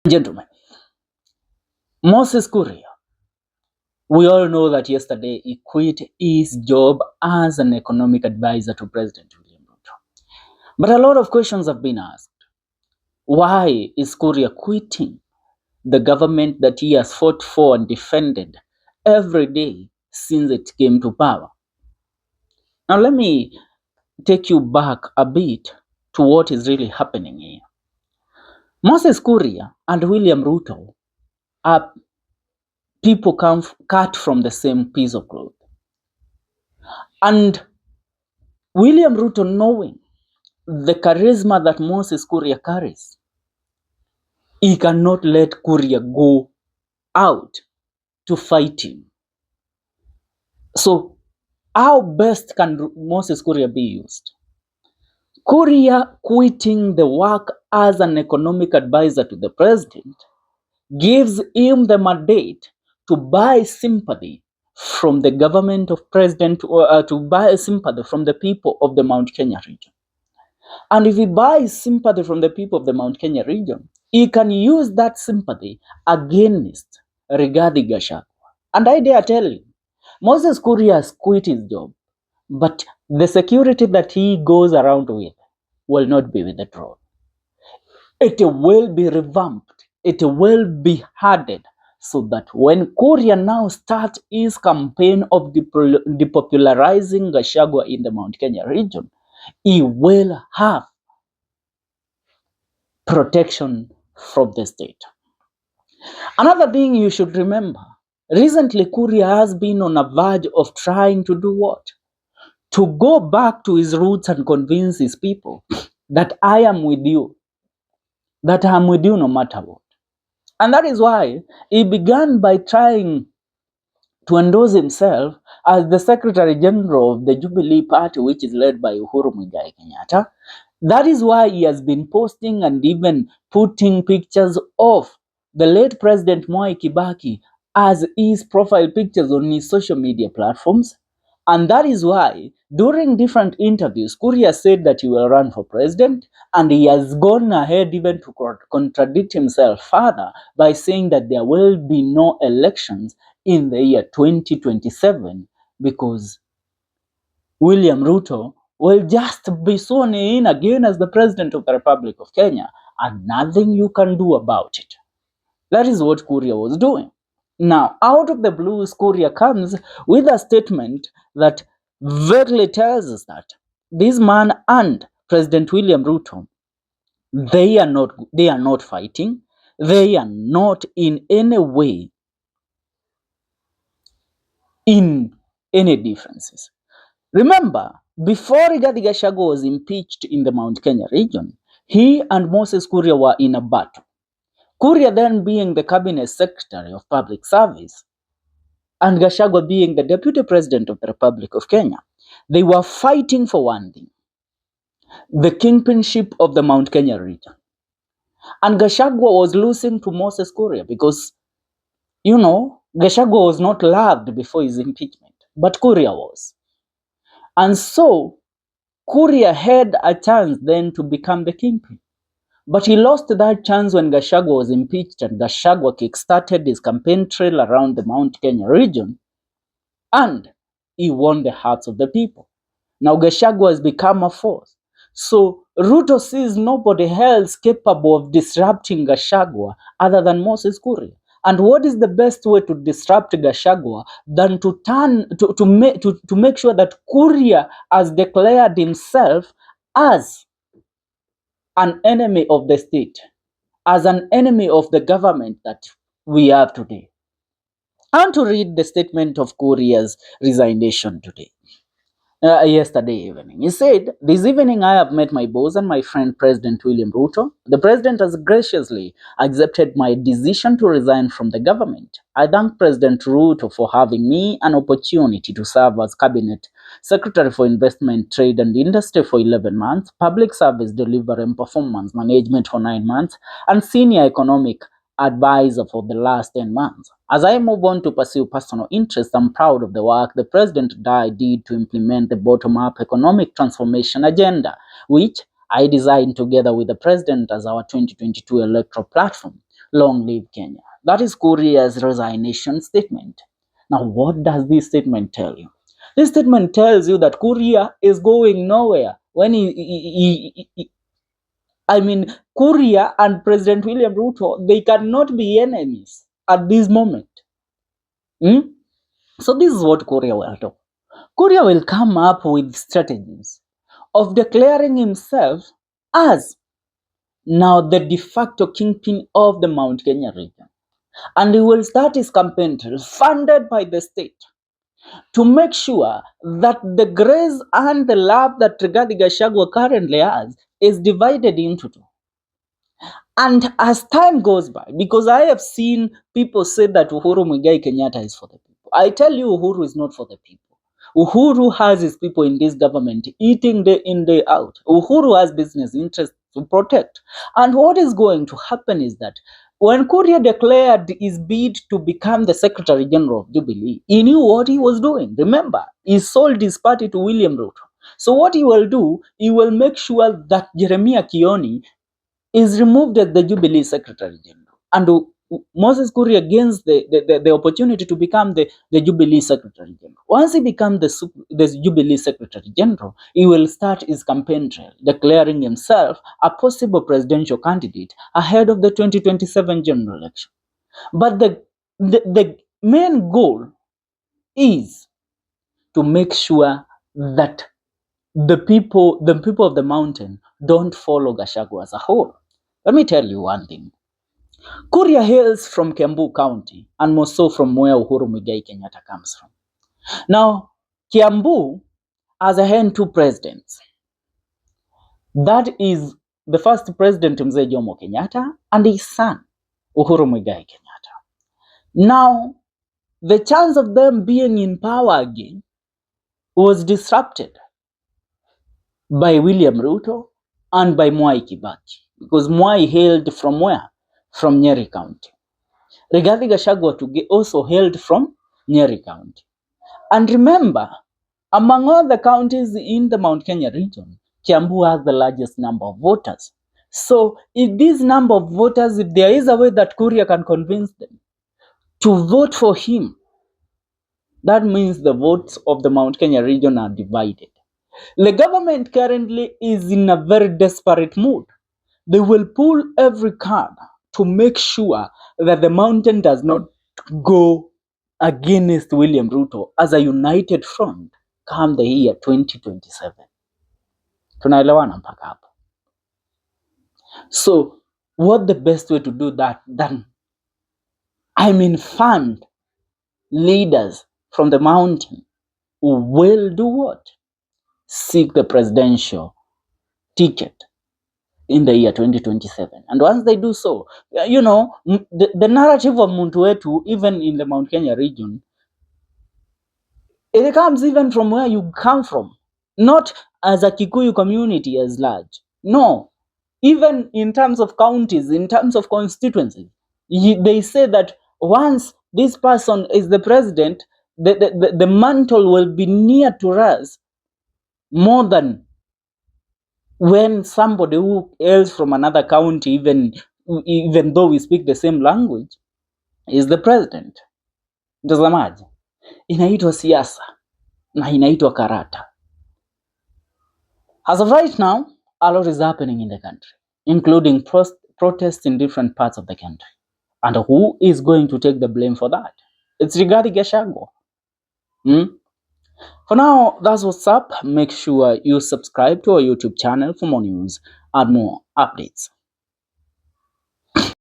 Gentlemen, Moses Kuria, we all know that yesterday he quit his job as an economic advisor to President William Ruto. But a lot of questions have been asked. Why is Kuria quitting the government that he has fought for and defended every day since it came to power? Now let me take you back a bit to what is really happening here. Moses Kuria and William Ruto are people cut from the same piece of cloth. And William Ruto, knowing the charisma that Moses Kuria carries, he cannot let Kuria go out to fight him. So how best can Moses Kuria be used? Kuria quitting the work as an economic advisor to the president gives him the mandate to buy sympathy from the government of president, to buy sympathy from the people of the Mount Kenya region. And if he buys sympathy from the people of the Mount Kenya region, he can use that sympathy against Rigathi Gachagu. And I dare tell you, Moses Kuria has quit his job, but the security that he goes around with will not be with the throne. It will be revamped. It will be hardened so that when Kuria now starts his campaign of depopularizing Gachagu in the Mount Kenya region, he will have protection from the state. Another thing you should remember, recently Kuria has been on a verge of trying to do what? To go back to his roots and convince his people that I am with you, that I am with you no matter what. And that is why he began by trying to endorse himself as the Secretary General of the Jubilee Party, which is led by Uhuru Muigai Kenyatta. That is why he has been posting and even putting pictures of the late President Mwai Kibaki as his profile pictures on his social media platforms. And that is why, during different interviews, Kuria said that he will run for president, and he has gone ahead even to contradict himself further by saying that there will be no elections in the year 2027 because William Ruto will just be sworn in again as the President of the Republic of Kenya, and nothing you can do about it. That is what Kuria was doing. Now, out of the blue, Kuria comes with a statement that vaguely tells us that this man and President William Ruto, they are not fighting. They are not in any way in any differences. Remember, before Rigathi Gachagu was impeached in the Mount Kenya region, he and Moses Kuria were in a battle. Kuria then being the cabinet secretary of public service, and Gachagu being the deputy president of the Republic of Kenya, they were fighting for one thing: the kingpinship of the Mount Kenya region. And Gachagu was losing to Moses Kuria because, Gachagu was not loved before his impeachment, but Kuria was. And so, Kuria had a chance then to become the kingpin. But he lost that chance when Gachagu was impeached, and Gachagu kickstarted his campaign trail around the Mount Kenya region, and he won the hearts of the people. Now Gachagu has become a force. So Ruto sees nobody else capable of disrupting Gachagu other than Moses Kuria. And what is the best way to disrupt Gachagu than to make sure that Kuria has declared himself as an enemy of the state, as an enemy of the government that we have today? I want to read the statement of Kurias Resignation today. Yesterday evening. He said, "This evening I have met my boss and my friend President William Ruto. The president has graciously accepted my decision to resign from the government. I thank President Ruto for having me an opportunity to serve as Cabinet Secretary for Investment, Trade and Industry for 11 months, Public Service Delivery and Performance Management for 9 months, and Senior Economic Advisor for the last 10 months. As I move on to pursue personal interests, I'm proud of the work the President and I did to implement the bottom-up economic transformation agenda, which I designed together with the President as our 2022 electoral platform. long live Kenya. That is Kurias Resignation statement. Now, what does this statement tell you? This statement tells you that Kuria is going nowhere. When I mean, Kuria and President William Ruto, they cannot be enemies at this moment. Hmm? So this is what Kuria will do. Kuria will come up with strategies of declaring himself as now the de facto kingpin of the Mount Kenya region. And he will start his campaign trail funded by the state to make sure that the grace and the love that Rigathi Gachagu currently has is divided into two. And as time goes by, because I have seen people say that Uhuru Muigai Kenyatta is for the people. I tell you, Uhuru is not for the people. Uhuru has his people in this government eating day in, day out. Uhuru has business interests to protect. And what is going to happen is that when Kuria declared his bid to become the Secretary General of Jubilee, he knew what he was doing. Remember, he sold his party to William Ruto. So what he will do, he will make sure that Jeremiah Kioni is removed as the Jubilee Secretary General. And Moses Kuria gains the opportunity to become the Jubilee Secretary General. Once he becomes the Jubilee Secretary General, he will start his campaign trail, declaring himself a possible presidential candidate ahead of the 2027 general election. But the main goal is to make sure that the people of the mountain don't follow Gachagu as a whole. Let me tell you one thing. Kuria hails from Kiambu County and more so from where Uhuru Muigai Kenyatta comes from. Now, Kiambu has had two presidents. That is the first president, Mzee Jomo Kenyatta, and his son, Uhuru Muigai Kenyatta. Now, the chance of them being in power again was disrupted by William Ruto and by Mwai Kibaki. Because Mwai hailed from where? From Nyeri County. Rigathi Gachagu also hailed from Nyeri County. And remember, among all the counties in the Mount Kenya region, Kiambu has the largest number of voters. So if this number of voters, if there is a way that Kuria can convince them to vote for him, that means the votes of the Mount Kenya region are divided. The government currently is in a very desperate mood. They will pull every card to make sure that the mountain does not go against William Ruto as a united front come the year 2027. Tunaelewana mpaka hapo? So what the best way to do that than fund leaders from the mountain who will do what? Seek the presidential ticket in the year 2027. And once they do so, the narrative of muntu wetu, even in the Mount Kenya region, it comes even from where you come from, not as a Kikuyu community as large. No, even in terms of counties, in terms of constituencies, they say that once this person is the president, the mantle will be near to us more than when somebody who hails from another county, even though we speak the same language, is the president. Mtazamaji, inaitwa siasa na inaitwa karata. As of right now, a lot is happening in the country, including protests in different parts of the country. And who is going to take the blame for that? It's Rigathi Gachagu. For now, that's what's up. Make sure you subscribe to our YouTube channel for more news and more updates.